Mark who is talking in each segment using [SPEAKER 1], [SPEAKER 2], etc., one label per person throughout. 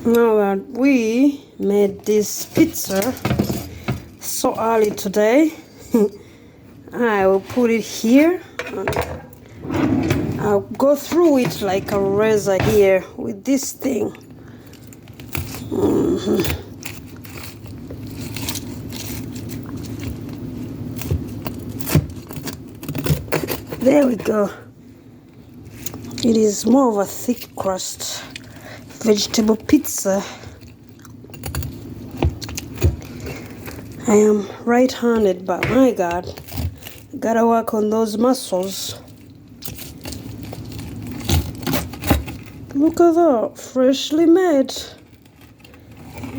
[SPEAKER 1] Now we made this pizza so early today. I will put it here. I'll go through it like a razor here with this thing. There we go. It is more of a thick crust vegetable pizza. I am right-handed, but my God, gotta work on those muscles. Look at that, freshly made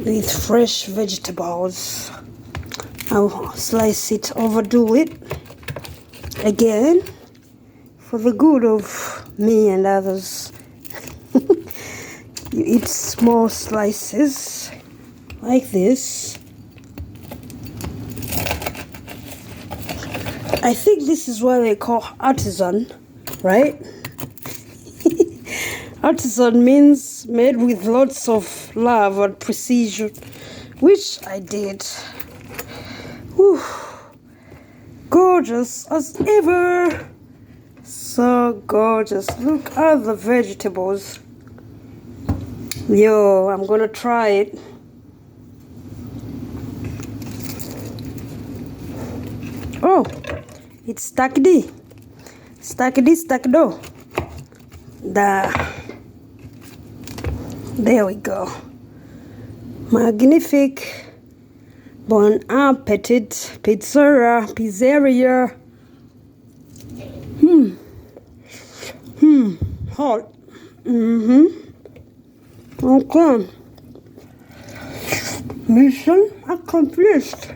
[SPEAKER 1] with fresh vegetables. I'll slice it, overdo it again for the good of me and others. You eat small slices like this. I think this is what they call artisan, right? Artisan means made with lots of love and precision, which I did. Whew. Gorgeous as ever. So gorgeous. Look at the vegetables. Yo, I'm gonna try it. Oh, it's stackedy. Stackedy, stackdo. There we go. Magnifique. Bon appetit. Pizzeria. Hot. Okay. Mission accomplished.